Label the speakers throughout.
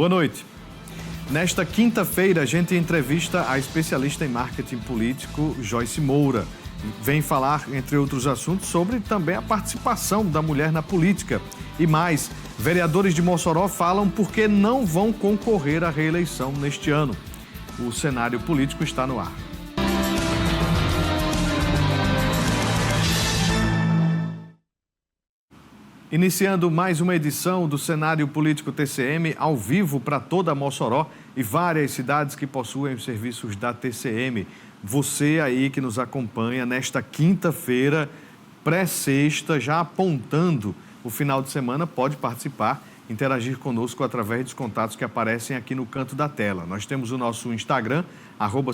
Speaker 1: Boa noite. Nesta quinta-feira, a gente entrevista a especialista em marketing político, Joyce Moura. Vem falar, entre outros assuntos, sobre também a participação da mulher na política. E mais, vereadores de Mossoró falam porque não vão concorrer à reeleição neste ano. O cenário político está no ar. Iniciando mais uma edição do Cenário Político TCM, ao vivo para toda Mossoró e várias cidades que possuem os serviços da TCM. Você aí que nos acompanha nesta quinta-feira, pré-sexta, já apontando o final de semana, pode participar, interagir conosco através dos contatos que aparecem aqui no canto da tela. Nós temos o nosso Instagram,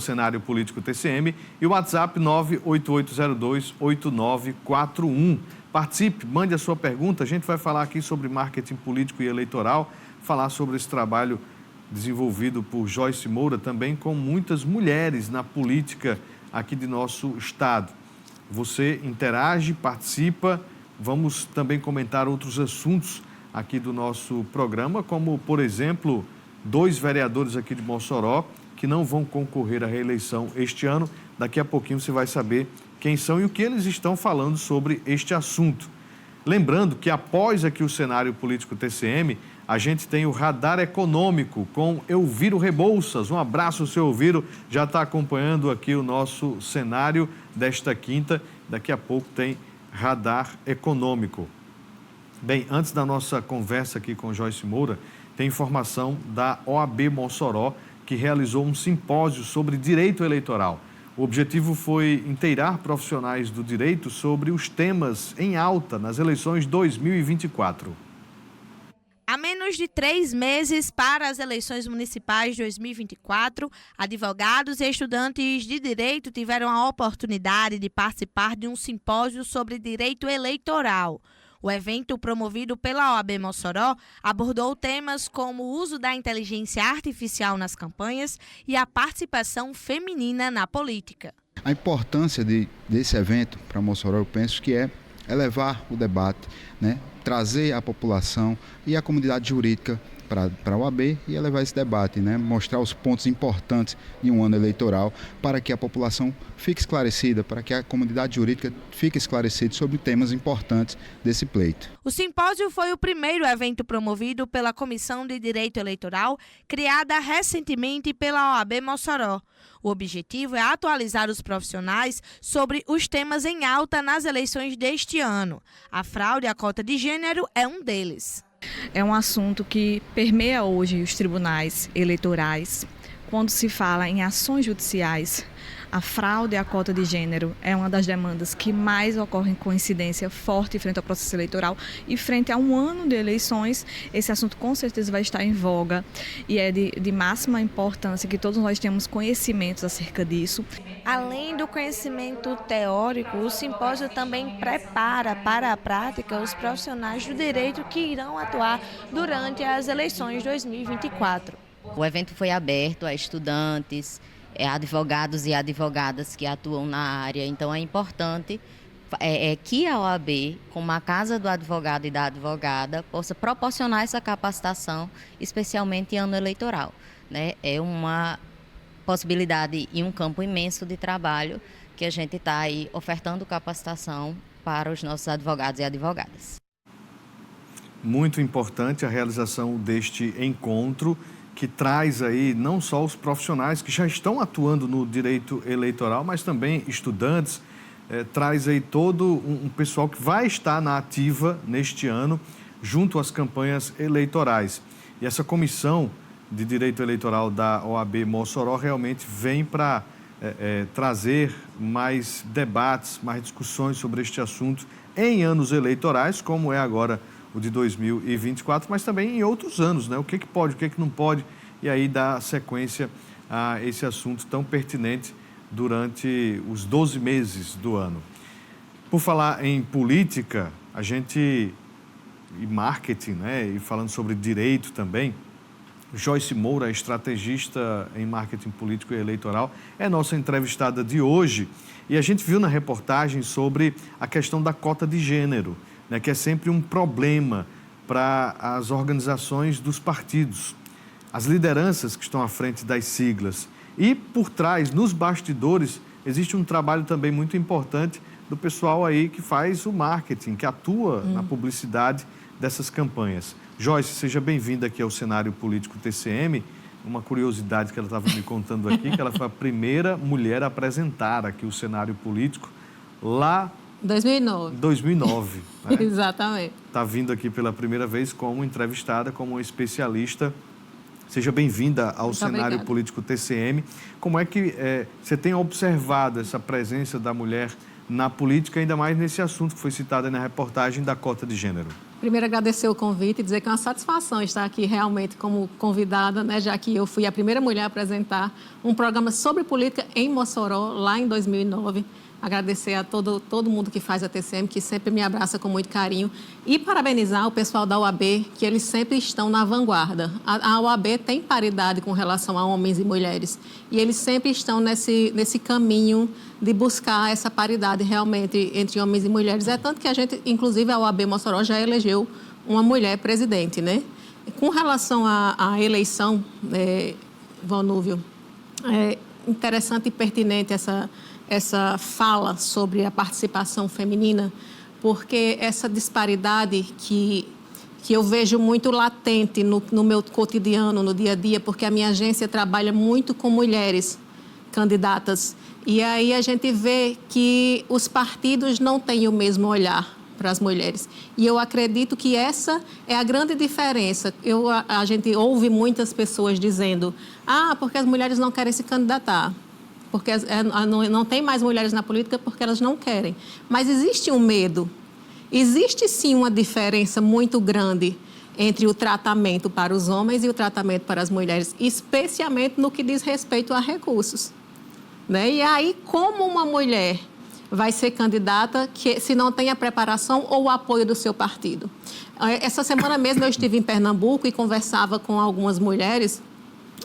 Speaker 1: @Cenário Político TCM, e o WhatsApp 988028941. Participe, mande a sua pergunta. A gente vai falar aqui sobre marketing político e eleitoral, falar sobre esse trabalho desenvolvido por Joyce Moura, também com muitas mulheres na política aqui de nosso estado. Você interage, participa, vamos também comentar outros assuntos aqui do nosso programa, como, por exemplo, 2 vereadores aqui de Mossoró que não vão concorrer à reeleição este ano. Daqui a pouquinho você vai saber quem são e o que eles estão falando sobre este assunto. Lembrando que após aqui o Cenário Político TCM, a gente tem o Radar Econômico com Elviro Rebouças. Um abraço, seu Elviro, já está acompanhando aqui o nosso cenário desta quinta. Daqui a pouco tem Radar Econômico. Bem, antes da nossa conversa aqui com Joyce Moura, tem informação da OAB Mossoró, que realizou um simpósio sobre direito eleitoral. O objetivo foi inteirar profissionais do direito sobre os temas em alta nas eleições 2024.
Speaker 2: Há menos de 3 meses para as eleições municipais de 2024, advogados e estudantes de direito tiveram a oportunidade de participar de um simpósio sobre direito eleitoral. O evento, promovido pela OAB Mossoró, abordou temas como o uso da inteligência artificial nas campanhas e a participação feminina na política.
Speaker 3: A importância desse evento para Mossoró, eu penso que é elevar o debate, trazer a população e a comunidade jurídica para a OAB e elevar esse debate, mostrar os pontos importantes de um ano eleitoral para que a população fique esclarecida, para que a comunidade jurídica fique esclarecida sobre temas importantes desse pleito.
Speaker 2: O simpósio foi o primeiro evento promovido pela Comissão de Direito Eleitoral, criada recentemente pela OAB Mossoró. O objetivo é atualizar os profissionais sobre os temas em alta nas eleições deste ano. A fraude à cota de gênero é um deles.
Speaker 4: É um assunto que permeia hoje os tribunais eleitorais. Quando se fala em ações judiciais, a fraude à cota de gênero é uma das demandas que mais ocorrem com incidência forte frente ao processo eleitoral. E frente a um ano de eleições, esse assunto com certeza vai estar em voga e é de máxima importância que todos nós tenhamos conhecimentos acerca disso.
Speaker 2: Além do conhecimento teórico, o simpósio também prepara para a prática os profissionais do direito que irão atuar durante as eleições 2024.
Speaker 5: O evento foi aberto a estudantes, advogados e advogadas que atuam na área, então é importante que a OAB, como a Casa do Advogado e da Advogada, possa proporcionar essa capacitação, especialmente em ano eleitoral. É uma possibilidade e um campo imenso de trabalho que a gente está aí ofertando capacitação para os nossos advogados e advogadas.
Speaker 1: Muito importante a realização deste encontro, que traz aí não só os profissionais que já estão atuando no direito eleitoral, mas também estudantes, traz aí todo um pessoal que vai estar na ativa neste ano, junto às campanhas eleitorais. E essa comissão de direito eleitoral da OAB Mossoró realmente vem para trazer mais debates, mais discussões sobre este assunto em anos eleitorais, como é agora o de 2024, mas também em outros anos, O que pode, o que não pode, e aí dá sequência a esse assunto tão pertinente durante os 12 meses do ano. Por falar em política, e marketing, e falando sobre direito também, Joyce Moura, estrategista em marketing político e eleitoral, é nossa entrevistada de hoje. E a gente viu na reportagem sobre a questão da cota de gênero, que é sempre um problema para as organizações dos partidos. as lideranças que estão à frente das siglas. E por trás, nos bastidores, existe um trabalho também muito importante do pessoal aí que faz o marketing, que atua na publicidade dessas campanhas. Joyce, seja bem-vinda aqui ao Cenário Político TCM. Uma curiosidade que ela estava me contando aqui, que ela foi a primeira mulher a apresentar aqui o Cenário Político lá
Speaker 6: 2009.
Speaker 1: 2009. Né?
Speaker 6: Exatamente.
Speaker 1: Está vindo aqui pela primeira vez como entrevistada, como especialista. Seja bem-vinda ao Cenário
Speaker 6: Obrigada.
Speaker 1: Político TCM. Como é que você tem observado essa presença da mulher na política, ainda mais nesse assunto que foi citado na reportagem da cota de gênero?
Speaker 6: Primeiro, agradecer o convite e dizer que é uma satisfação estar aqui realmente como convidada, né, já que eu fui a primeira mulher a apresentar um programa sobre política em Mossoró, lá em 2009. Agradecer a todo mundo que faz a TCM, que sempre me abraça com muito carinho. E parabenizar o pessoal da OAB, que eles sempre estão na vanguarda. A OAB tem paridade com relação a homens e mulheres. E eles sempre estão nesse caminho de buscar essa paridade realmente entre homens e mulheres. É tanto que a gente, inclusive a OAB Mossoró, já elegeu uma mulher presidente, né? Com relação à eleição, Vonúvio, é interessante e pertinente essa fala sobre a participação feminina, porque essa disparidade que eu vejo muito latente no meu cotidiano, no dia a dia, porque a minha agência trabalha muito com mulheres candidatas, e aí a gente vê que os partidos não têm o mesmo olhar para as mulheres. E eu acredito que essa é a grande diferença. A gente ouve muitas pessoas dizendo, porque as mulheres não querem se candidatar. Porque não tem mais mulheres na política porque elas não querem. Mas existe um medo. Existe, sim, uma diferença muito grande entre o tratamento para os homens e o tratamento para as mulheres, especialmente no que diz respeito a recursos. Né? E aí, como uma mulher vai ser candidata se não tem a preparação ou o apoio do seu partido? Essa semana mesmo eu estive em Pernambuco e conversava com algumas mulheres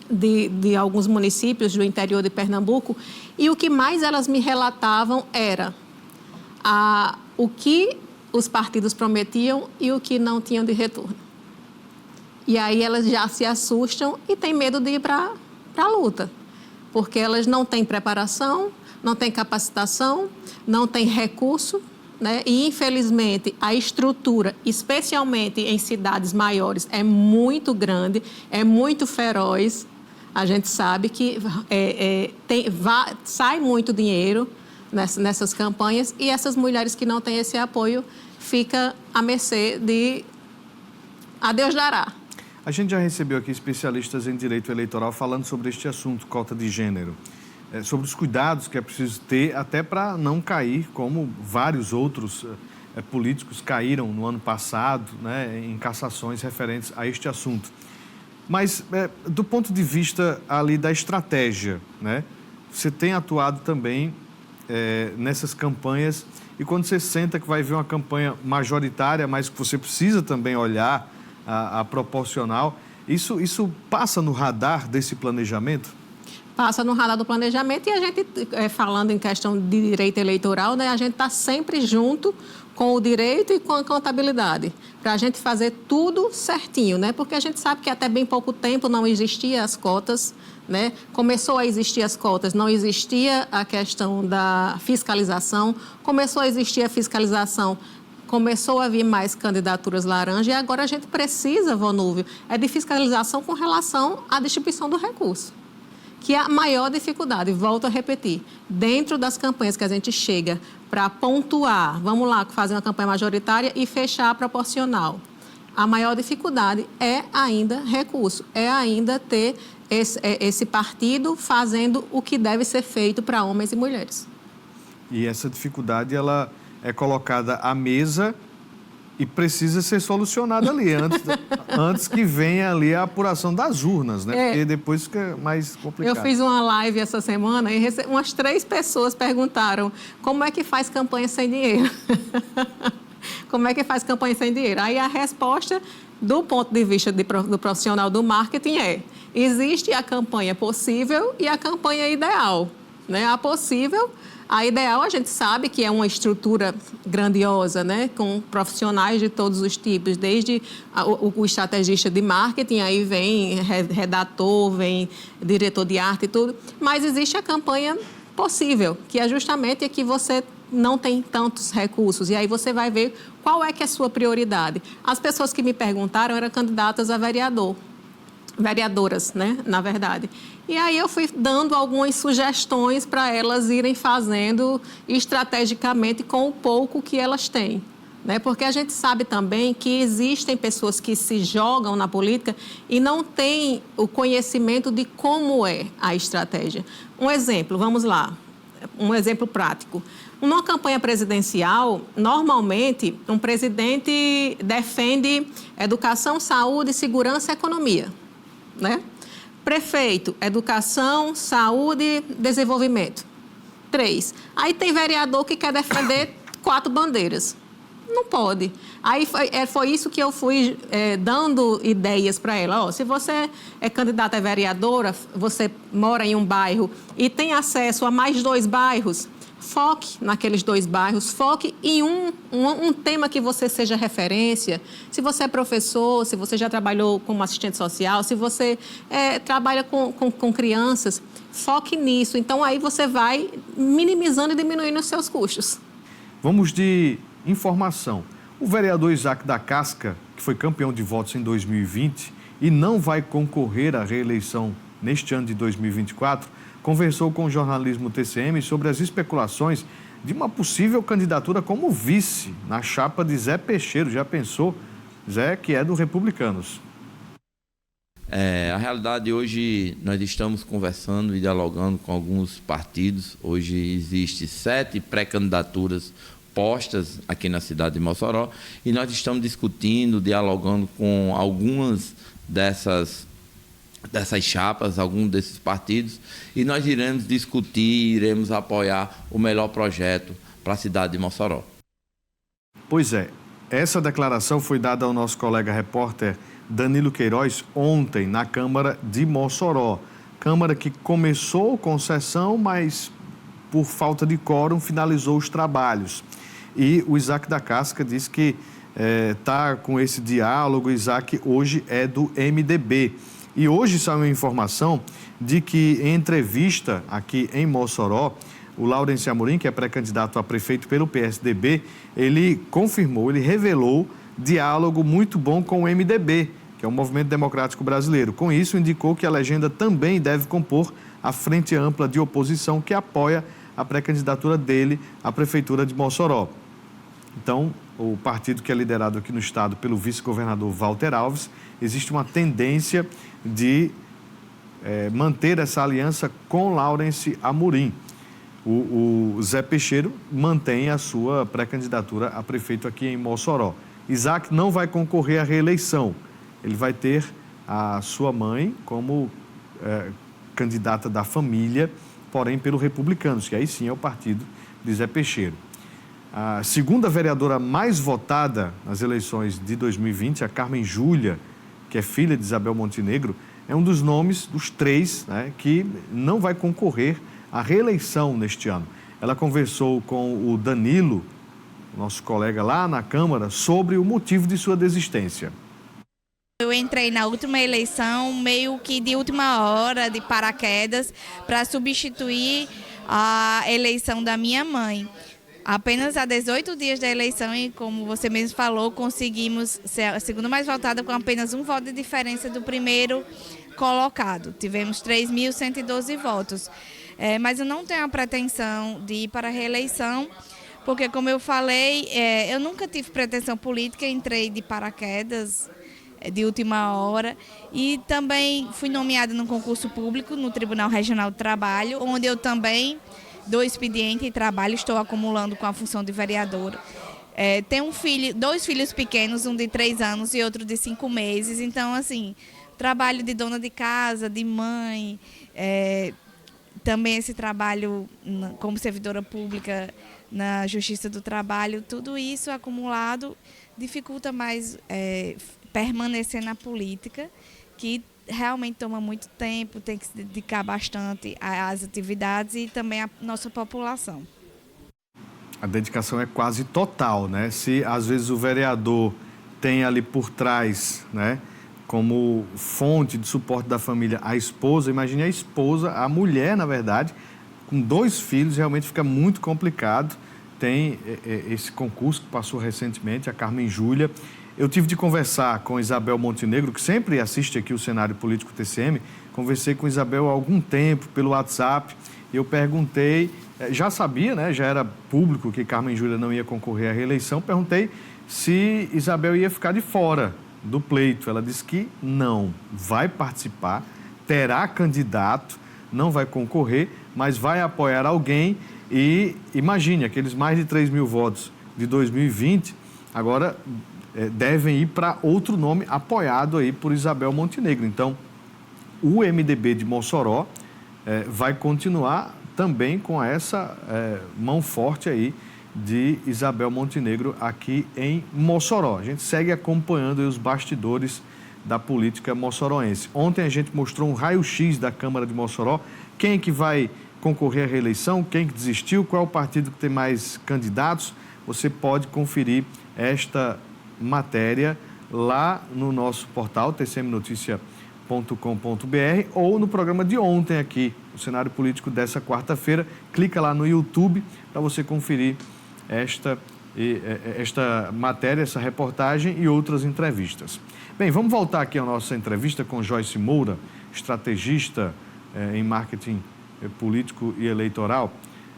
Speaker 6: de alguns municípios do interior de Pernambuco, e o que mais elas me relatavam era o que os partidos prometiam e o que não tinham de retorno. E aí elas já se assustam e têm medo de ir para a luta, porque elas não têm preparação, não têm capacitação, não têm recurso, né? E, infelizmente, a estrutura, especialmente em cidades maiores, é muito grande, é muito feroz. A gente sabe que sai muito dinheiro nessas campanhas, e essas mulheres que não têm esse apoio ficam à mercê de a Deus dará.
Speaker 1: A gente já recebeu aqui especialistas em direito eleitoral falando sobre este assunto, cota de gênero. Sobre os cuidados que é preciso ter até para não cair, como vários outros políticos caíram no ano passado, né, em cassações referentes a este assunto. Mas, do ponto de vista ali da estratégia, né, você tem atuado também nessas campanhas, e quando você senta que vai ver uma campanha majoritária, mas que você precisa também olhar a proporcional, isso passa no radar desse planejamento?
Speaker 6: Passa no radar do planejamento, e a gente, falando em questão de direito eleitoral, né, a gente está sempre junto com o direito e com a contabilidade, para a gente fazer tudo certinho, né? Porque a gente sabe que até bem pouco tempo não existiam as cotas, né? Começou a existir as cotas, não existia a questão da fiscalização, começou a existir a fiscalização, começou a vir mais candidaturas laranja, e agora a gente precisa, Vonúvio, de fiscalização com relação à distribuição do recurso, que é a maior dificuldade, volto a repetir, dentro das campanhas que a gente chega para pontuar, vamos lá, fazer uma campanha majoritária e fechar a proporcional. A maior dificuldade é ainda recurso, é ainda ter esse partido fazendo o que deve ser feito para homens e mulheres.
Speaker 1: E essa dificuldade, ela é colocada à mesa e precisa ser solucionada ali, antes que venha ali a apuração das urnas, né? Porque depois fica mais complicado.
Speaker 6: Eu fiz uma live essa semana e umas 3 pessoas perguntaram como é que faz campanha sem dinheiro. Como é que faz campanha sem dinheiro? Aí a resposta, do ponto de vista do profissional do marketing, existe a campanha possível e a campanha ideal, né? A possível, A Ideal, a gente sabe que é uma estrutura grandiosa, né? Com profissionais de todos os tipos, desde o estrategista de marketing, aí vem redator, vem diretor de arte e tudo, mas existe a campanha possível, que é justamente a que você não tem tantos recursos, e aí você vai ver qual é que é a sua prioridade. As pessoas que me perguntaram eram candidatas a vereadoras, né, na verdade. E aí eu fui dando algumas sugestões para elas irem fazendo estrategicamente com o pouco que elas têm, né? Porque a gente sabe também que existem pessoas que se jogam na política e não têm o conhecimento de como é a estratégia. Um exemplo, vamos lá, um exemplo prático. Numa campanha presidencial, normalmente, um presidente defende educação, saúde, segurança e economia, né? Prefeito, educação, saúde, desenvolvimento. 3. Aí tem vereador que quer defender 4 bandeiras. Não pode. Aí foi isso que eu fui dando ideias para ela. Ó, se você é candidata a vereadora, você mora em um bairro e tem acesso a mais 2 bairros, foque naqueles 2 bairros, foque em um tema que você seja referência. Se você é professor, se você já trabalhou como assistente social, se você trabalha com crianças, foque nisso. Então, aí você vai minimizando e diminuindo os seus custos.
Speaker 1: Vamos de informação. O vereador Isaac da Casca, que foi campeão de votos em 2020 e não vai concorrer à reeleição neste ano de 2024, conversou com o jornalismo TCM sobre as especulações de uma possível candidatura como vice na chapa de Zé Peixeiro. Já pensou? Zé, que é do Republicanos.
Speaker 7: A realidade hoje, nós estamos conversando e dialogando com alguns partidos. Hoje existe 7 pré-candidaturas postas aqui na cidade de Mossoró e nós estamos discutindo, dialogando com algumas dessas chapas, alguns desses partidos, e nós iremos discutir, iremos apoiar o melhor projeto para a cidade de Mossoró.
Speaker 1: Pois é, essa declaração foi dada ao nosso colega repórter Danilo Queiroz ontem na Câmara de Mossoró. Câmara que começou com sessão, mas por falta de quórum finalizou os trabalhos. E o Isaac da Casca disse que está com esse diálogo. O Isaac hoje é do MDB. E hoje saiu uma informação de que, em entrevista aqui em Mossoró, o Laurence Amorim, que é pré-candidato a prefeito pelo PSDB, ele confirmou, ele revelou diálogo muito bom com o MDB, que é o Movimento Democrático Brasileiro. Com isso, indicou que a legenda também deve compor a frente ampla de oposição que apoia a pré-candidatura dele à prefeitura de Mossoró. Então, o partido que é liderado aqui no estado pelo vice-governador Walter Alves, existe uma tendência de manter essa aliança com Laurence Amorim. O Zé Peixeiro mantém a sua pré-candidatura a prefeito aqui em Mossoró. Isaac não vai concorrer à reeleição. Ele vai ter a sua mãe como candidata da família, porém pelo Republicanos, que aí sim é o partido de Zé Peixeiro. A segunda vereadora mais votada nas eleições de 2020, a Carmen Júlia, que é filha de Isabel Montenegro, é um dos nomes dos 3, né, que não vai concorrer à reeleição neste ano. Ela conversou com o Danilo, nosso colega lá na Câmara, sobre o motivo de sua desistência.
Speaker 2: Eu entrei na última eleição meio que de última hora, de paraquedas, para substituir a eleição da minha mãe. Apenas há 18 dias da eleição e, como você mesmo falou, conseguimos ser a segunda mais votada com apenas 1 voto de diferença do primeiro colocado. Tivemos 3.112 votos. Mas eu não tenho a pretensão de ir para a reeleição, porque, como eu falei, eu nunca tive pretensão política, entrei de paraquedas, de última hora, e também fui nomeada num concurso público no Tribunal Regional do Trabalho, onde eu também dou expediente e trabalho, estou acumulando com a função de vereadora. Tenho 2 filhos pequenos, um de 3 anos e outro de 5 meses, então, assim, trabalho de dona de casa, de mãe, também esse trabalho como servidora pública na Justiça do Trabalho, tudo isso acumulado dificulta mais permanecer na política, que realmente toma muito tempo, tem que se dedicar bastante às atividades e também à nossa população.
Speaker 1: A dedicação é quase total, né? Se às vezes o vereador tem ali por trás, né, como fonte de suporte da família a esposa, imagine a esposa, a mulher, na verdade, com 2 filhos, realmente fica muito complicado. Tem esse concurso que passou recentemente, a Carmen Júlia. Eu tive de conversar com Isabel Montenegro, que sempre assiste aqui o Cenário Político TCM. Conversei com Isabel há algum tempo pelo WhatsApp. Eu perguntei, já sabia, né, já era público que Carmen Júlia não ia concorrer à reeleição. Perguntei se Isabel ia ficar de fora do pleito. Ela disse que não, vai participar, terá candidato, não vai concorrer, mas vai apoiar alguém. E imagine, aqueles mais de 3 mil votos de 2020, agora devem ir para outro nome apoiado aí por Isabel Montenegro. Então, o MDB de Mossoró vai continuar também com essa mão forte aí de Isabel Montenegro aqui em Mossoró. A gente segue acompanhando aí os bastidores da política moçoroense. Ontem a gente mostrou um raio-x da Câmara de Mossoró. Quem é que vai concorrer à reeleição? Quem que desistiu? Qual é o partido que tem mais candidatos? Você pode conferir esta matéria lá no nosso portal tcmnoticia.com.br ou no programa de ontem aqui, o Cenário Político dessa quarta-feira. Clica lá no YouTube para você conferir esta matéria, essa reportagem e outras entrevistas. Bem, vamos voltar aqui à nossa entrevista com Joyce Moura, estrategista em marketing político e eleitoral.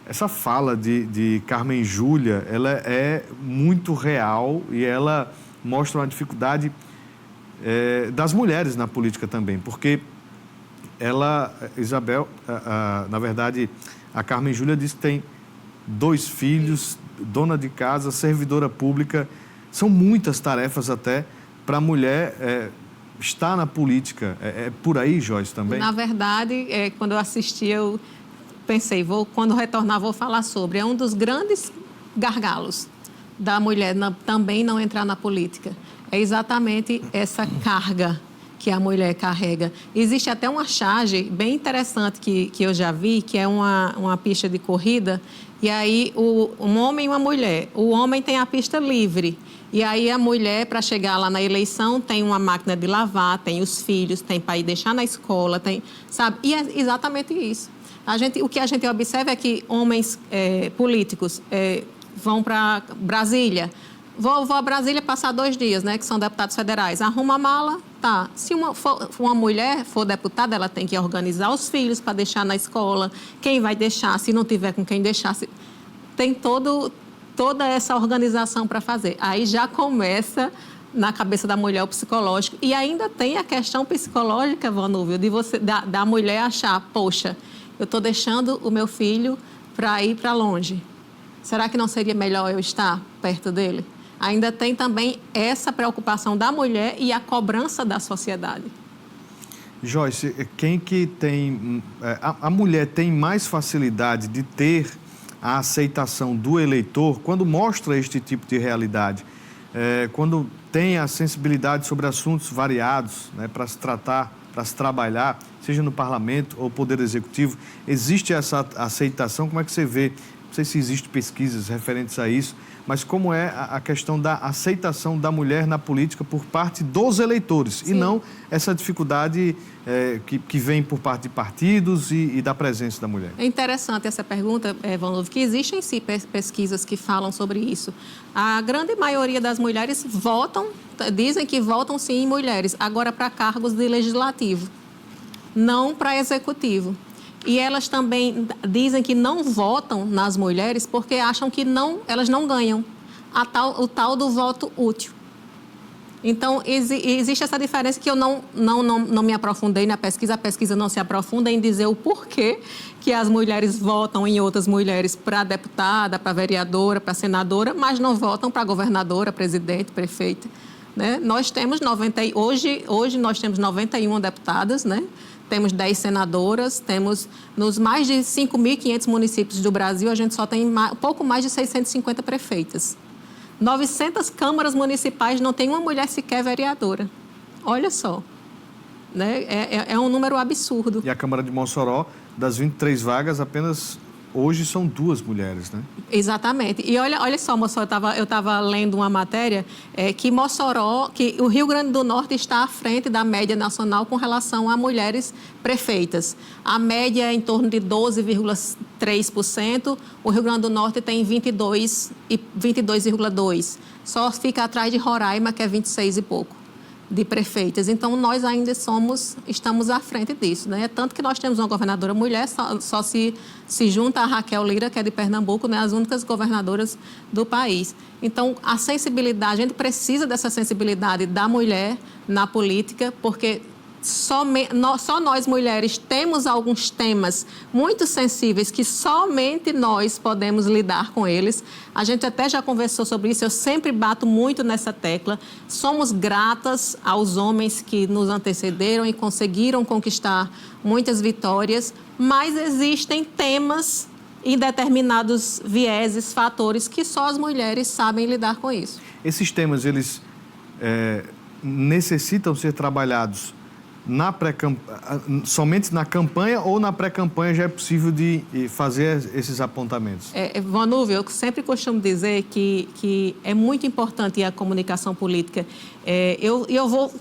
Speaker 1: Essa fala de Carmen Júlia, ela é muito real e ela mostra uma dificuldade das mulheres na política também, porque Isabel, na verdade, a Carmen Júlia diz que tem 2 filhos, dona de casa, servidora pública. São muitas tarefas até para a mulher estar na política. É por aí, Joyce, também?
Speaker 6: Na verdade, quando eu assisti, eu pensei, quando retornar, vou falar sobre. É um dos grandes gargalos da mulher também não entrar na política. É exatamente essa carga que a mulher carrega. Existe até uma charge bem interessante que eu já vi, que é uma pista de corrida, e aí um homem e uma mulher. O homem tem a pista livre, e aí a mulher, para chegar lá na eleição, tem uma máquina de lavar, tem os filhos, tem para ir deixar na escola, sabe? E é exatamente isso. O que a gente observa é que homens políticos vão para Brasília. Vou a Brasília passar 2 dias, né, que são deputados federais. Arruma a mala, tá. Se uma mulher for deputada, ela tem que organizar os filhos para deixar na escola. Quem vai deixar, se não tiver com quem deixar. Tem toda essa organização para fazer. Aí já começa na cabeça da mulher o psicológico. E ainda tem a questão psicológica, Vanúvio, da mulher achar, poxa, eu estou deixando o meu filho para ir para longe. Será que não seria melhor eu estar perto dele? Ainda tem também essa preocupação da mulher e a cobrança da sociedade.
Speaker 1: Joyce, quem que tem... A mulher tem mais facilidade de ter a aceitação do eleitor quando mostra este tipo de realidade, quando tem a sensibilidade sobre assuntos variados, né, para se tratar, para se trabalhar, seja no parlamento ou poder executivo. Existe essa aceitação? Como é que você vê? Não sei se existem pesquisas referentes a isso, mas como é a questão da aceitação da mulher na política por parte dos eleitores. Sim. E não essa dificuldade que vem por parte de partidos e da presença da mulher.
Speaker 6: É interessante essa pergunta, Vanúvio, que existem sim pesquisas que falam sobre isso. A grande maioria das mulheres dizem que votam sim em mulheres, agora para cargos de legislativo, não para executivo. E elas também dizem que não votam nas mulheres porque acham que elas não ganham o tal do voto útil. Então, existe essa diferença que eu não me aprofundei na pesquisa. A pesquisa não se aprofunda em dizer o porquê que as mulheres votam em outras mulheres para deputada, para vereadora, para senadora, mas não votam para governadora, presidente, prefeita. Né? Nós temos hoje nós temos 91 deputadas, né? Temos 10 senadoras, temos nos mais de 5.500 municípios do Brasil, a gente só tem pouco mais de 650 prefeitas. 900 câmaras municipais, não tem uma mulher sequer vereadora. Olha só, né? É um número absurdo.
Speaker 1: E a Câmara de Mossoró, das 23 vagas, apenas hoje são 2 mulheres, né?
Speaker 6: Exatamente. E olha só, Mossoró, eu estava lendo uma matéria que Mossoró, que o Rio Grande do Norte está à frente da média nacional com relação a mulheres prefeitas. A média é em torno de 12,3%, o Rio Grande do Norte tem 22,2%. Só fica atrás de Roraima, que é 26 e pouco de prefeitas. Então, nós ainda estamos à frente disso, né? Tanto que nós temos uma governadora mulher, só se junta a Raquel Lira, que é de Pernambuco, né? As únicas governadoras do país. Então, a sensibilidade, a gente precisa dessa sensibilidade da mulher na política, porque só nós mulheres temos alguns temas muito sensíveis que somente nós podemos lidar com eles. A gente até já conversou sobre isso, eu sempre bato muito nessa tecla. Somos gratas aos homens que nos antecederam e conseguiram conquistar muitas vitórias, mas existem temas e determinados vieses, fatores que só as mulheres sabem lidar com isso.
Speaker 1: Esses temas, eles necessitam ser trabalhados somente na campanha, ou na pré-campanha já é possível de fazer esses apontamentos?
Speaker 6: Vanúvio, eu sempre costumo dizer que é muito importante a comunicação política. Eu vou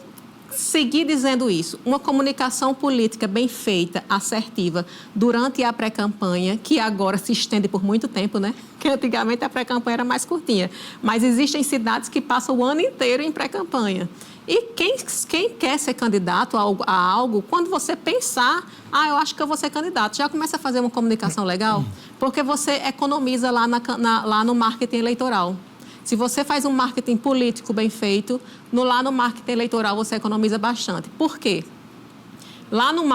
Speaker 6: seguir dizendo isso. Uma comunicação política bem feita, assertiva, durante a pré-campanha, que agora se estende por muito tempo, né? Que antigamente a pré-campanha era mais curtinha. Mas existem cidades que passam o ano inteiro em pré-campanha. E quem quer ser candidato a algo, quando você pensar, eu acho que eu vou ser candidato, já começa a fazer uma comunicação legal, porque você economiza lá no marketing eleitoral. Se você faz um marketing político bem feito, lá no marketing eleitoral você economiza bastante. Por quê?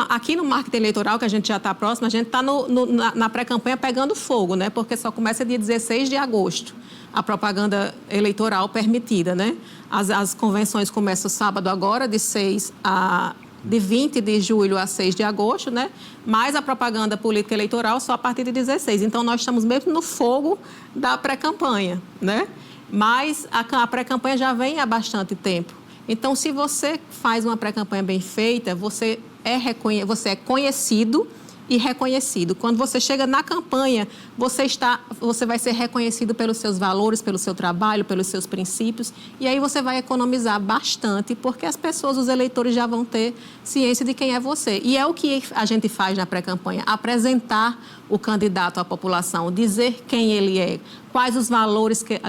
Speaker 6: Aqui no marketing eleitoral, que a gente já está próximo, a gente está na pré-campanha pegando fogo, né? Porque só começa dia 16 de agosto, a propaganda eleitoral permitida, né? As convenções começam sábado agora, de 20 de julho a 6 de agosto, né? Mas a propaganda política eleitoral só a partir de 16. Então, nós estamos mesmo no fogo da pré-campanha, né? Mas a pré-campanha já vem há bastante tempo. Então, se você faz uma pré-campanha bem feita, você é conhecido e reconhecido. Quando você chega na campanha, você vai ser reconhecido pelos seus valores, pelo seu trabalho, pelos seus princípios, e aí você vai economizar bastante, porque as pessoas, os eleitores já vão ter ciência de quem é você. E é o que a gente faz na pré-campanha, apresentar o candidato à população, dizer quem ele é, quais os valores que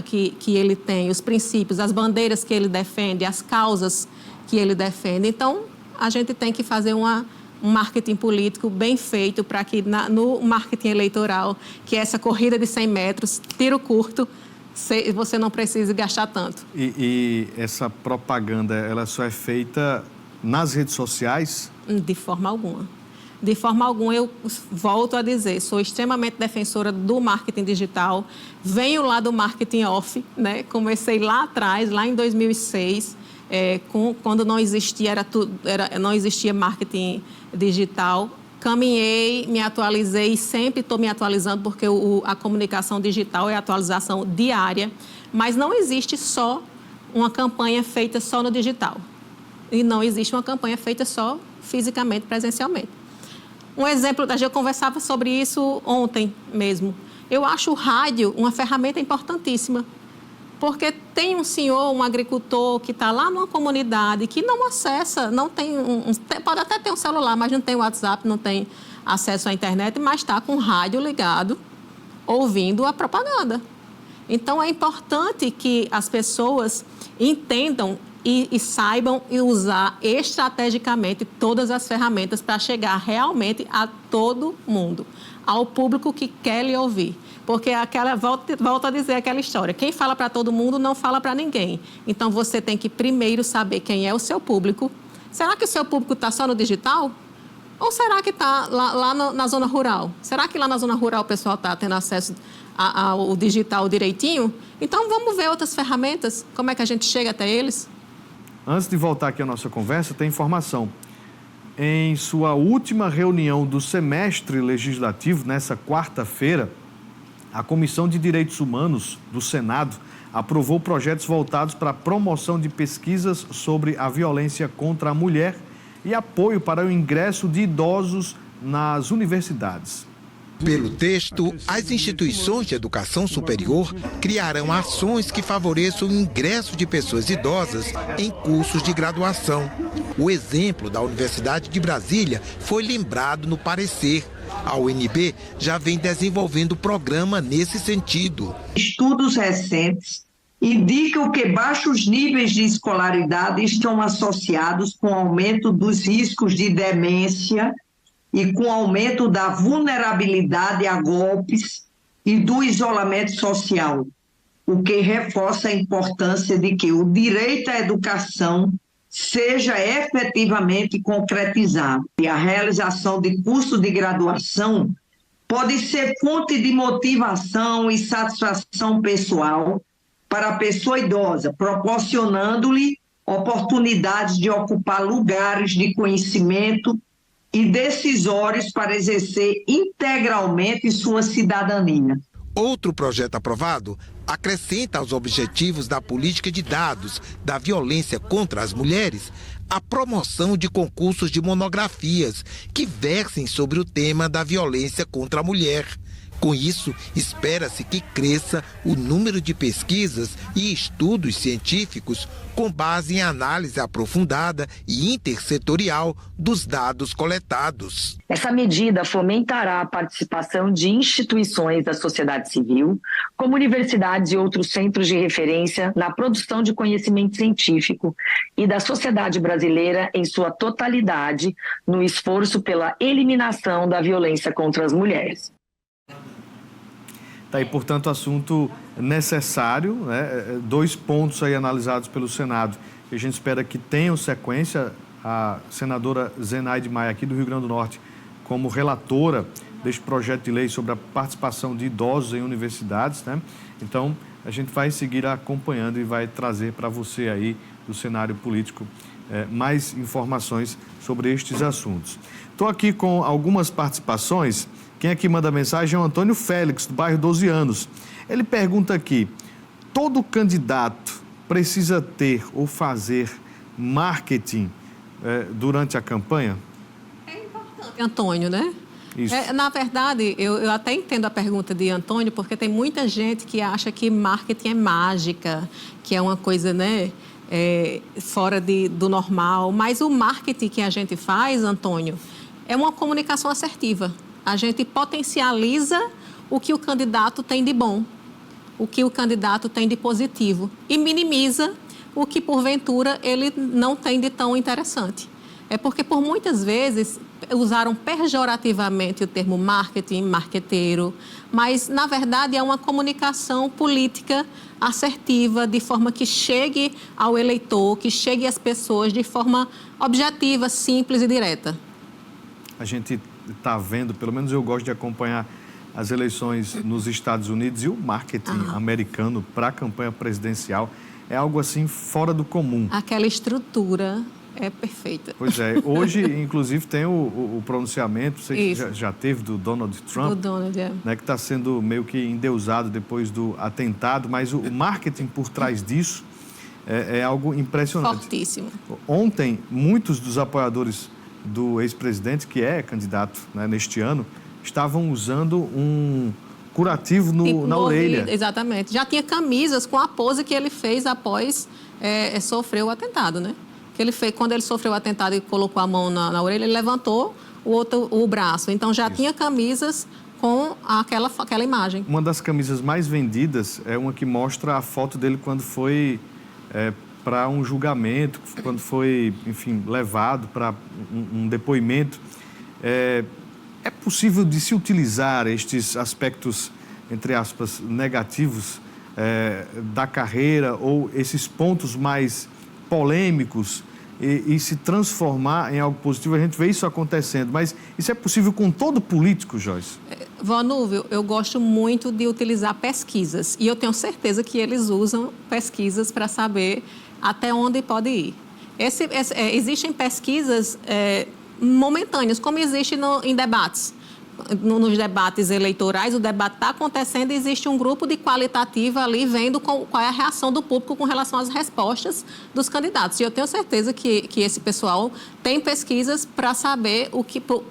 Speaker 6: ele tem, os princípios, as bandeiras que ele defende, as causas que ele defende. Então, a gente tem que fazer um marketing político bem feito para que no marketing eleitoral, que é essa corrida de 100 metros, tiro curto, você não precise gastar tanto.
Speaker 1: E essa propaganda, ela só é feita nas redes sociais?
Speaker 6: De forma alguma. De forma alguma, eu volto a dizer, sou extremamente defensora do marketing digital, venho lá do marketing off, né? Comecei lá atrás, lá em 2006, quando não existia, não existia marketing digital. Caminhei, me atualizei e sempre estou me atualizando, porque a comunicação digital é atualização diária, mas não existe só uma campanha feita só no digital. E não existe uma campanha feita só fisicamente, presencialmente. Um exemplo, eu conversava sobre isso ontem mesmo. Eu acho o rádio uma ferramenta importantíssima, porque tem um senhor, um agricultor que está lá numa comunidade que não acessa, não tem pode até ter um celular, mas não tem WhatsApp, não tem acesso à internet, mas está com o rádio ligado, ouvindo a propaganda. Então, é importante que as pessoas entendam e saibam usar estrategicamente todas as ferramentas para chegar realmente a todo mundo, ao público que quer lhe ouvir. Porque volto a dizer aquela história, quem fala para todo mundo não fala para ninguém. Então, você tem que primeiro saber quem é o seu público. Será que o seu público está só no digital? Ou será que está lá na zona rural? Será que lá na zona rural o pessoal está tendo acesso ao digital direitinho? Então, vamos ver outras ferramentas, como é que a gente chega até eles?
Speaker 1: Antes de voltar aqui à nossa conversa, tem informação. Em sua última reunião do semestre legislativo, nessa quarta-feira, a Comissão de Direitos Humanos do Senado aprovou projetos voltados para a promoção de pesquisas sobre a violência contra a mulher e apoio para o ingresso de idosos nas universidades.
Speaker 8: Pelo texto, as instituições de educação superior criarão ações que favoreçam o ingresso de pessoas idosas em cursos de graduação. O exemplo da Universidade de Brasília foi lembrado no parecer. A UNB já vem desenvolvendo programa nesse sentido.
Speaker 9: Estudos recentes indicam que baixos níveis de escolaridade estão associados com o aumento dos riscos de demência e com o aumento da vulnerabilidade a golpes e do isolamento social, o que reforça a importância de que o direito à educação seja efetivamente concretizado. E a realização de curso de graduação pode ser fonte de motivação e satisfação pessoal para a pessoa idosa, proporcionando-lhe oportunidades de ocupar lugares de conhecimento e decisórios para exercer integralmente sua cidadania.
Speaker 8: Outro projeto aprovado acrescenta aos objetivos da política de dados da violência contra as mulheres a promoção de concursos de monografias que versem sobre o tema da violência contra a mulher. Com isso, espera-se que cresça o número de pesquisas e estudos científicos com base em análise aprofundada e intersetorial dos dados coletados.
Speaker 10: Essa medida fomentará a participação de instituições da sociedade civil, como universidades e outros centros de referência na produção de conhecimento científico e da sociedade brasileira em sua totalidade no esforço pela eliminação da violência contra as mulheres.
Speaker 1: Está aí, portanto, assunto necessário, né? 2 pontos aí analisados pelo Senado, que a gente espera que tenham sequência. A senadora Zenaide Maia, aqui do Rio Grande do Norte, como relatora deste projeto de lei sobre a participação de idosos em universidades, né? Então, a gente vai seguir acompanhando e vai trazer para você aí, do cenário político, mais informações sobre estes assuntos. Estou aqui com algumas participações. Quem aqui manda mensagem é o Antônio Félix, do bairro 12 anos. Ele pergunta aqui: todo candidato precisa ter ou fazer marketing durante a campanha?
Speaker 6: É importante, Antônio, né?
Speaker 1: Isso.
Speaker 6: Na verdade, eu até entendo a pergunta de Antônio, porque tem muita gente que acha que marketing é mágica, que é uma coisa, né, fora do normal. Mas o marketing que a gente faz, Antônio, é uma comunicação assertiva. A gente potencializa o que o candidato tem de bom, o que o candidato tem de positivo e minimiza o que, porventura, ele não tem de tão interessante. É porque, por muitas vezes, usaram pejorativamente o termo marketing, marqueteiro, mas, na verdade, é uma comunicação política assertiva, de forma que chegue ao eleitor, que chegue às pessoas de forma objetiva, simples e direta.
Speaker 1: A gente está vendo, pelo menos eu gosto de acompanhar as eleições nos Estados Unidos, e o marketing americano para a campanha presidencial é algo assim fora do comum.
Speaker 6: Aquela estrutura é perfeita.
Speaker 1: Pois é. Hoje, inclusive, tem o pronunciamento, sei que já teve, do Donald Trump,
Speaker 6: do Donald,
Speaker 1: né, que está sendo meio que endeusado depois do atentado, mas o marketing por trás disso é algo impressionante.
Speaker 6: Fortíssimo.
Speaker 1: Ontem, muitos dos apoiadores do ex-presidente, que é candidato, né, neste ano, estavam usando um curativo na orelha.
Speaker 6: Exatamente. Já tinha camisas com a pose que ele fez após sofrer o atentado, né? Que ele fez, quando ele sofreu o atentado e colocou a mão na orelha, ele levantou o braço. Então, já tinha camisas com aquela imagem.
Speaker 1: Uma das camisas mais vendidas é uma que mostra a foto dele quando foi para um julgamento, quando foi, enfim, levado para um depoimento. É possível de se utilizar estes aspectos, entre aspas, negativos da carreira, ou esses pontos mais polêmicos, e se transformar em algo positivo? A gente vê isso acontecendo, mas isso é possível com todo político, Joyce?
Speaker 6: Vanúvio, eu gosto muito de utilizar pesquisas, e eu tenho certeza que eles usam pesquisas para saber até onde pode ir. Existem pesquisas momentâneas, como existe em debates. Nos debates eleitorais, o debate está acontecendo e existe um grupo de qualitativa ali vendo qual é a reação do público com relação às respostas dos candidatos. E eu tenho certeza que esse pessoal tem pesquisas para saber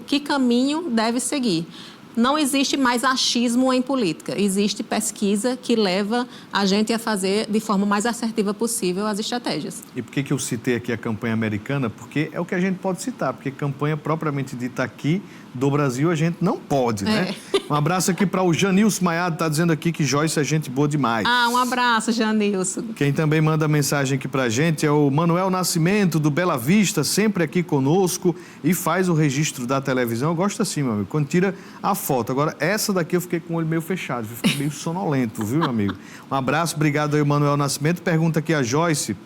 Speaker 6: que caminho deve seguir. não existe mais achismo em política. Existe pesquisa que leva a gente a fazer de forma mais assertiva possível as estratégias.
Speaker 1: E por que eu citei aqui a campanha americana? Porque é o que a gente pode citar, porque campanha propriamente dita aqui do Brasil a gente não pode, né? Um abraço aqui para o Janilson Maiado, está dizendo aqui que Joyce é gente boa demais.
Speaker 6: Um abraço, Janilson.
Speaker 1: Quem também manda mensagem aqui para a gente é o Manuel Nascimento, do Bela Vista, sempre aqui conosco e faz o registro da televisão. Eu gosto assim, meu amigo, quando tira a foto. Agora, essa daqui eu fiquei com o olho meio fechado, fiquei meio sonolento, viu, meu amigo? Um abraço, obrigado aí, Manuel Nascimento. Pergunta aqui a Joyce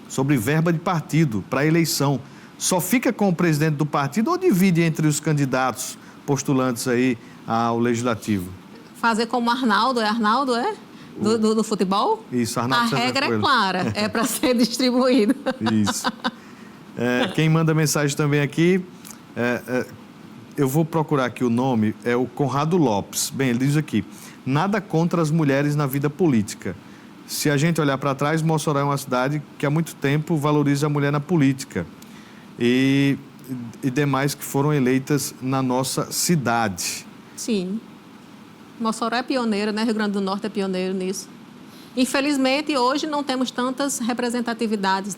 Speaker 1: sobre verba de partido para eleição. Só fica com o presidente do partido ou divide entre os candidatos postulantes aí ao Legislativo?
Speaker 6: Fazer como Arnaldo, é? Do futebol?
Speaker 1: Isso, Arnaldo.
Speaker 6: A regra é clara, é para ser distribuído.
Speaker 1: Isso. Quem manda mensagem também aqui, eu vou procurar aqui o nome, é o Conrado Lopes. Bem, ele diz aqui, nada contra as mulheres na vida política. Se a gente olhar para trás, Mossoró é uma cidade que há muito tempo valoriza a mulher na política. E demais que foram eleitas na nossa cidade.
Speaker 6: Sim. Mossoró é pioneiro, né? Rio Grande do Norte é pioneiro nisso. Infelizmente, hoje não temos tantas representatividades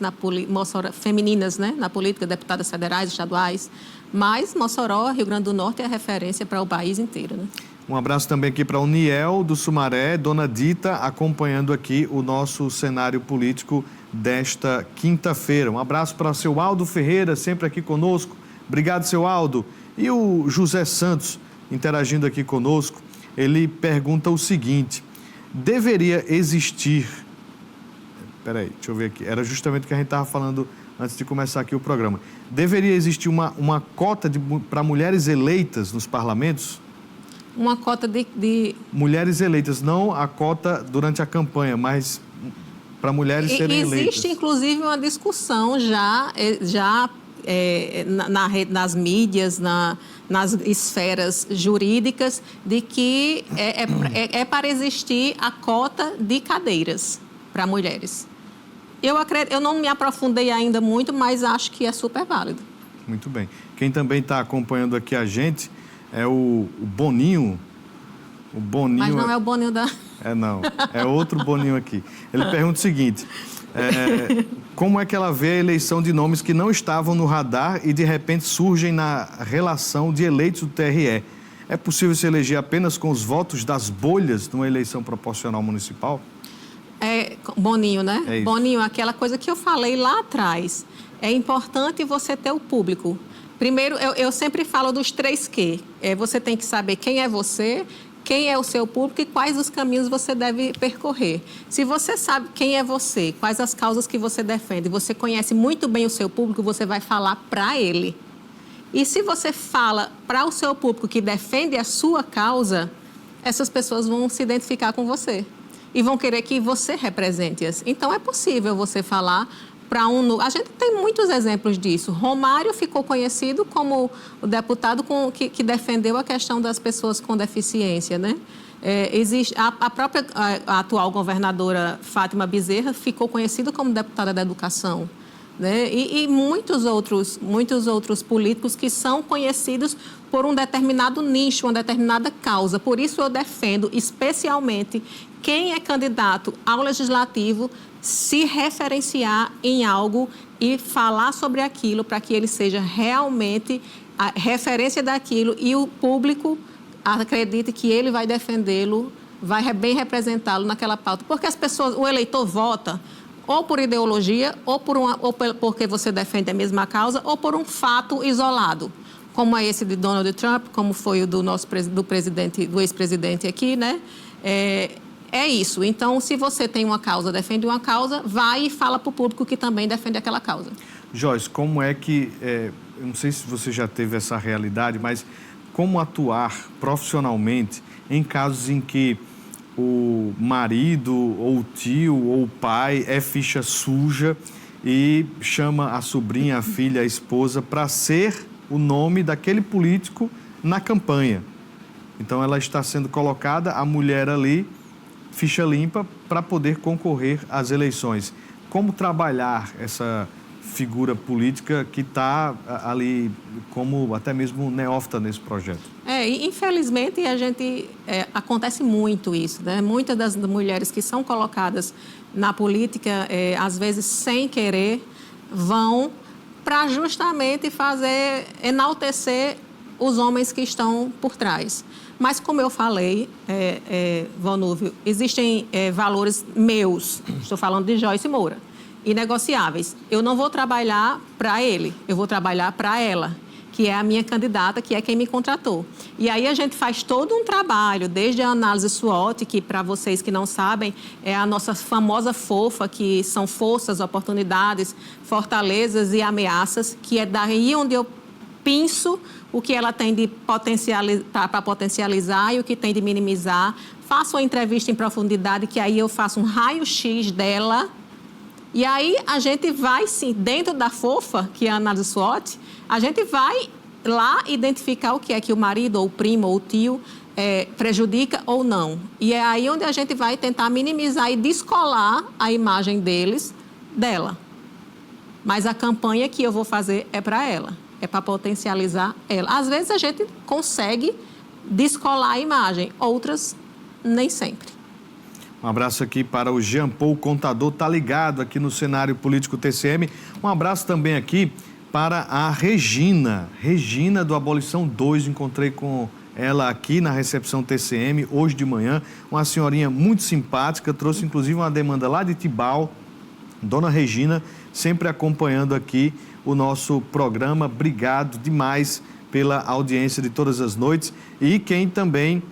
Speaker 6: femininas, né? Na política, deputadas federais, estaduais. Mas Mossoró, Rio Grande do Norte, é referência para o país inteiro, né?
Speaker 1: Um abraço também aqui para o Niel do Sumaré, Dona Dita, acompanhando aqui o nosso cenário político desta quinta-feira. Um abraço para o seu Aldo Ferreira, sempre aqui conosco. Obrigado, seu Aldo. E o José Santos, interagindo aqui conosco, ele pergunta o seguinte, deveria existir... Peraí, deixa eu ver aqui. Era justamente o que a gente estava falando antes de começar aqui o programa. Deveria existir uma cota para mulheres eleitas nos parlamentos?
Speaker 6: Uma cota de...
Speaker 1: Mulheres eleitas, não a cota durante a campanha, mas para mulheres serem eleitas.
Speaker 6: Existe, inclusive, uma discussão nas mídias, nas esferas jurídicas, de que é para existir a cota de cadeiras para mulheres. Eu não me aprofundei ainda muito, mas acho que é super válido.
Speaker 1: Muito bem. Quem também está acompanhando aqui a gente é o Boninho. O Boninho.
Speaker 6: Mas não é o Boninho da...
Speaker 1: Não. É outro Boninho aqui. Ele pergunta o seguinte, como é que ela vê a eleição de nomes que não estavam no radar e de repente surgem na relação de eleitos do TRE? É possível se eleger apenas com os votos das bolhas numa eleição proporcional municipal?
Speaker 6: Boninho, né?
Speaker 1: É isso.
Speaker 6: Boninho, aquela coisa que eu falei lá atrás. É importante você ter o público. Primeiro, eu sempre falo dos 3 Q. Você tem que saber quem é você, quem é o seu público e quais os caminhos você deve percorrer. Se você sabe quem é você, quais as causas que você defende, você conhece muito bem o seu público, você vai falar para ele. E se você fala para o seu público que defende a sua causa, essas pessoas vão se identificar com você e vão querer que você represente-as. Então, é possível você falar para A gente tem muitos exemplos disso. Romário ficou conhecido como o deputado que defendeu a questão das pessoas com deficiência, né? Existe a própria atual governadora Fátima Bezerra ficou conhecida como deputada da educação, né? E muitos outros políticos que são conhecidos por um determinado nicho, uma determinada causa. Por isso eu defendo especialmente quem é candidato ao legislativo se referenciar em algo e falar sobre aquilo para que ele seja realmente a referência daquilo e o público acredite que ele vai defendê-lo, vai bem representá-lo naquela pauta. Porque as pessoas, o eleitor vota ou por ideologia, ou porque você defende a mesma causa, ou por um fato isolado, como é esse de Donald Trump, como foi o do ex-presidente aqui, né? É isso. Então, se você tem uma causa, defende uma causa, vai e fala para o público que também defende aquela causa.
Speaker 1: Joyce, como é que... eu não sei se você já teve essa realidade, mas como atuar profissionalmente em casos em que o marido, ou o tio, ou o pai é ficha suja e chama a sobrinha, a filha, a esposa para ser o nome daquele político na campanha. Então, ela está sendo colocada, a mulher ali, ficha limpa, para poder concorrer às eleições. Como trabalhar essa figura política que está ali como até mesmo neófita nesse projeto.
Speaker 6: Infelizmente, acontece muito isso, né? Muitas das mulheres que são colocadas na política, às vezes sem querer, vão para justamente enaltecer os homens que estão por trás. Mas, como eu falei, Vonúvio, existem valores meus, estou falando de Joyce Moura, inegociáveis. Eu não vou trabalhar para ele, eu vou trabalhar para ela, que é a minha candidata, que é quem me contratou. E aí a gente faz todo um trabalho, desde a análise SWOT, que para vocês que não sabem, é a nossa famosa FOFA, que são forças, oportunidades, fortalezas e ameaças, que é daí onde eu penso o que ela tem de para potencializar e o que tem de minimizar. Faço uma entrevista em profundidade, que aí eu faço um raio-x dela. E aí a gente vai, sim, dentro da FOFA, que é a análise SWOT, a gente vai lá identificar o que é que o marido, ou o primo, ou o tio prejudica ou não. E é aí onde a gente vai tentar minimizar e descolar a imagem dela. Mas a campanha que eu vou fazer é para ela, é para potencializar ela. Às vezes a gente consegue descolar a imagem, outras nem sempre.
Speaker 1: Um abraço aqui para o Jean Paul Contador, tá ligado aqui no cenário político TCM. Um abraço também aqui para a Regina do Abolição 2. Encontrei com ela aqui na recepção TCM hoje de manhã. Uma senhorinha muito simpática, trouxe inclusive uma demanda lá de Tibau. Dona Regina, sempre acompanhando aqui o nosso programa. Obrigado demais pela audiência de todas as noites. E quem também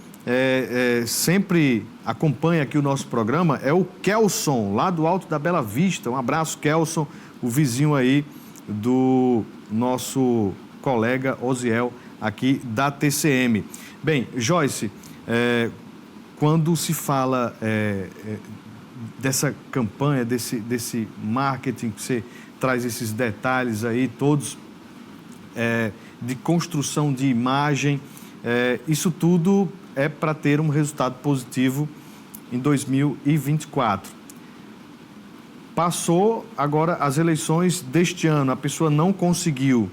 Speaker 1: sempre acompanha aqui o nosso programa é o Kelson, lá do Alto da Bela Vista. Um abraço, Kelson, o vizinho aí do nosso colega Osiel aqui da TCM. Bem, Joyce, quando se fala dessa campanha, desse marketing, que você traz esses detalhes aí todos, de construção de imagem, isso tudo é para ter um resultado positivo em 2024. Passou agora as eleições deste ano, a pessoa não conseguiu.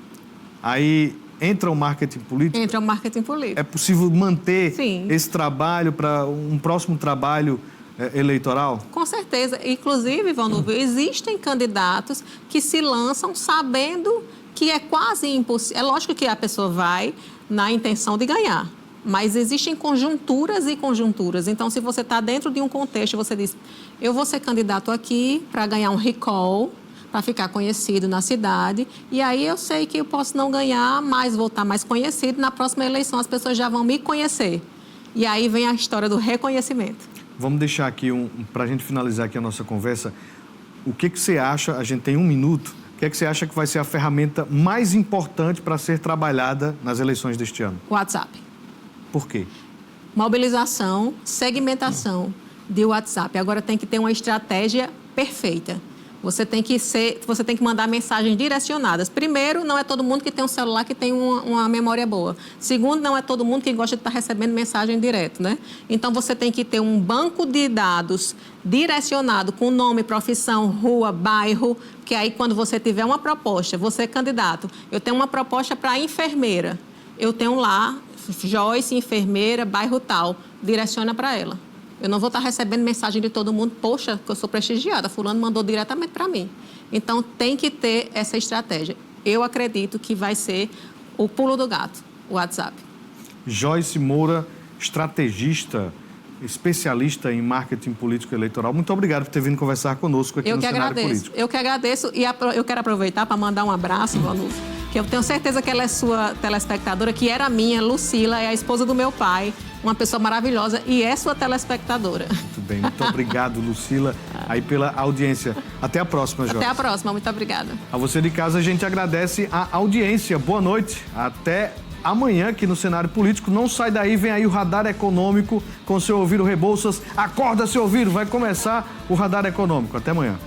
Speaker 1: Aí entra o marketing político?
Speaker 6: Entra o marketing político.
Speaker 1: É possível manter
Speaker 6: Sim.
Speaker 1: esse trabalho para um próximo trabalho eleitoral?
Speaker 6: Com certeza. Inclusive, Vonúvio, existem candidatos que se lançam sabendo que é quase impossível. É lógico que a pessoa vai na intenção de ganhar. Mas existem conjunturas e conjunturas. Então, se você está dentro de um contexto, você diz, eu vou ser candidato aqui para ganhar um recall, para ficar conhecido na cidade, e aí eu sei que eu posso não ganhar, mas vou estar mais conhecido. Na próxima eleição, as pessoas já vão me conhecer. E aí vem a história do reconhecimento.
Speaker 1: Vamos deixar aqui, para a gente finalizar aqui a nossa conversa, o que você acha, a gente tem 1 minuto, o que você acha que vai ser a ferramenta mais importante para ser trabalhada nas eleições deste ano?
Speaker 6: WhatsApp.
Speaker 1: Por quê?
Speaker 6: Mobilização, segmentação de WhatsApp. Agora tem que ter uma estratégia perfeita. Você tem que mandar mensagens direcionadas. Primeiro, não é todo mundo que tem um celular que tem uma memória boa. Segundo, não é todo mundo que gosta de estar recebendo mensagem direto, né? Então, você tem que ter um banco de dados direcionado com nome, profissão, rua, bairro, que aí quando você tiver uma proposta, você é candidato, eu tenho uma proposta para enfermeira, eu tenho lá Joyce, enfermeira, bairro tal, direciona para ela. Eu não vou estar recebendo mensagem de todo mundo, poxa, que eu sou prestigiada, fulano mandou diretamente para mim. Então, tem que ter essa estratégia. Eu acredito que vai ser o pulo do gato, o WhatsApp.
Speaker 1: Joyce Moura, estrategista, especialista em marketing político eleitoral. Muito obrigado por ter vindo conversar conosco aqui no cenário político.
Speaker 6: Eu que agradeço e eu quero aproveitar para mandar um abraço, Manu, que eu tenho certeza que ela é sua telespectadora, que era minha, Lucila, é a esposa do meu pai, uma pessoa maravilhosa e é sua telespectadora.
Speaker 1: Muito bem, muito obrigado, Lucila, aí pela audiência. Até a próxima, Joyce.
Speaker 6: Até a próxima, muito obrigada.
Speaker 1: A você de casa, a gente agradece a audiência. Boa noite, até amanhã aqui no cenário político. Não sai daí, vem aí o Radar Econômico com seu Ouvir Rebouças. Acorda, seu Ouvir, vai começar o Radar Econômico. Até amanhã.